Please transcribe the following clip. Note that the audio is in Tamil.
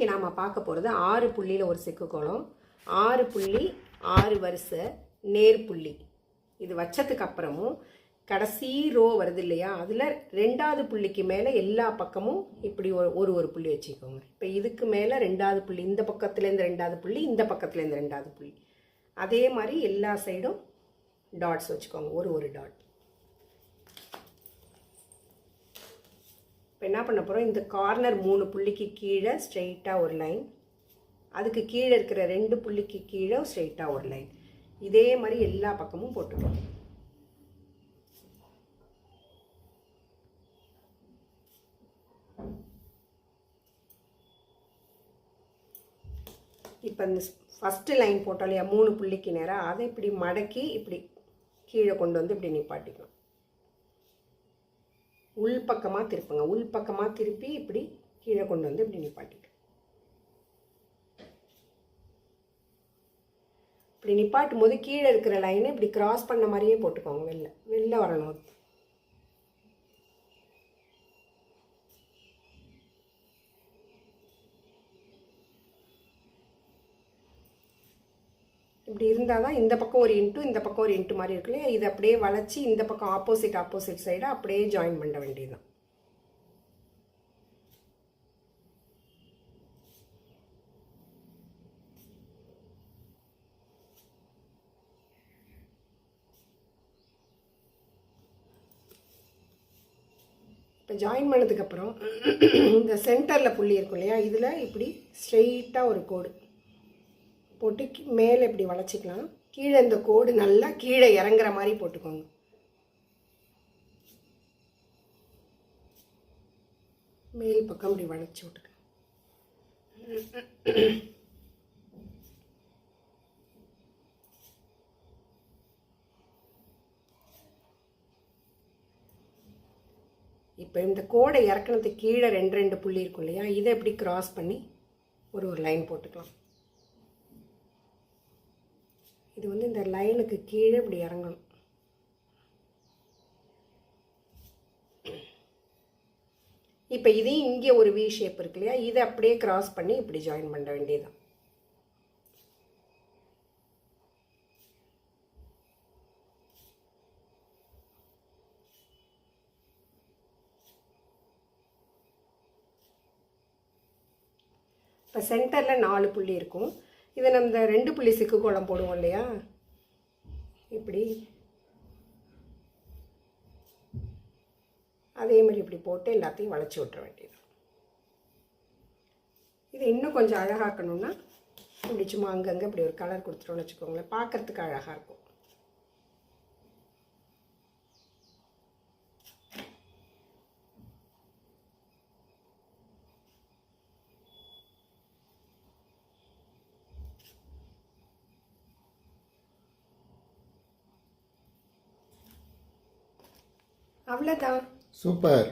நாம் பார்க்க போகிறது 6 புள்ளியில் ஒரு செக்கு கோலம், 6 புள்ளி 6 வரிசை நேர்புள்ளி. இது வச்சதுக்கு அப்புறமும் கடைசி ரோ வருது இல்லையா, அதில் 2வது புள்ளிக்கு மேலே எல்லா பக்கமும் இப்படி ஒரு புள்ளி வச்சுக்கோங்க. இப்போ இதுக்கு மேலே 2வது புள்ளி, இந்த பக்கத்துலேருந்து 2வது புள்ளி, இந்த பக்கத்துலேருந்து 2வது புள்ளி, அதே மாதிரி எல்லா சைடும் டாட்ஸ் வச்சுக்கோங்க, ஒரு டாட். இப்போ என்ன பண்ண போகிறோம், இந்த கார்னர் 3 புள்ளிக்கு கீழே ஸ்ட்ரெயிட்டாக ஒரு லைன், அதுக்கு கீழே இருக்கிற 2 புள்ளிக்கு கீழே ஸ்ட்ரெயிட்டாக ஒரு லைன், இதே மாதிரி எல்லா பக்கமும் போட்டுக்கலாம். இப்போ இந்த ஃபஸ்ட்டு லைன் போட்டோம் இல்லையா 3 புள்ளிக்கு நேராக, அதை இப்படி மடக்கி இப்படி கீழே கொண்டு வந்து இப்படி நிப்பாட்டிக்கலாம். உள் பக்கமாக திருப்புங்க, உள் பக்கமாக திருப்பி இப்படி கீழே கொண்டு வந்து இப்படி நிப்பாட்டிக்கலாம். இப்படி நிப்பாட்டும் போது கீழே இருக்கிற லைனை இப்படி கிராஸ் பண்ண மாதிரியே போட்டுக்கோங்க, வெளில வரணும். இப்படி இருந்தால் தான் இந்த பக்கம் ஒரு இன்ட்டு இந்த பக்கம் ஒரு இன்ட்டு மாதிரி இருக்குல்லையா, இதை அப்படியே வளைச்சி இந்த பக்கம் ஆப்போசிட் சைடாக அப்படியே ஜாயின் பண்ண வேண்டியதுதான். இப்போ ஜாயின் பண்ணதுக்கப்புறம் இந்த சென்டரில் புள்ளி இருக்கும் இல்லையா, இதில் இப்படி ஸ்ட்ரெயிட்டாக ஒரு கோடு போட்டு மேலே இப்படி வளைச்சிக்கலாம். கீழே இந்த கோடு நல்லா கீழே இறங்குற மாதிரி போட்டுக்கோங்க. மேல் பக்கம் இப்படி வளைச்சி விட்டுக்க. இப்போ இந்த கோடை இறக்குனதுக்கு கீழே 2 புள்ளி இருக்கும் இல்லையா, இதை இப்படி கிராஸ் பண்ணி ஒரு லைன் போட்டுக்கலாம். இது வந்து இந்த லைனுக்கு கீழே இப்படி இறங்கணும். இப்போ இதையும் இங்கே ஒரு வி ஷேப் இருக்கு இல்லையா, இதை அப்படியே கிராஸ் பண்ணி இப்படி ஜாயின் பண்ண வேண்டியதுதான். இப்போ சென்டரில் 4 புள்ளி இருக்கும். இதை நம்ம 2 புள்ளி சிக்கு கோலம் போடுவோம் இல்லையா, இப்படி அதே மாதிரி இப்படி போட்டு எல்லாத்தையும் வளைச்சி விட்டுற வேண்டியது. இது இன்னும் கொஞ்சம் அழகாக்கணும்னா இப்படி சும்மா அங்கங்கே இப்படி ஒரு கலர் கொடுத்துட்டோம்னு வச்சுக்கோங்களேன், பார்க்குறதுக்கு அழகாக இருக்கும். அவ்வளோதான். சூப்பர்.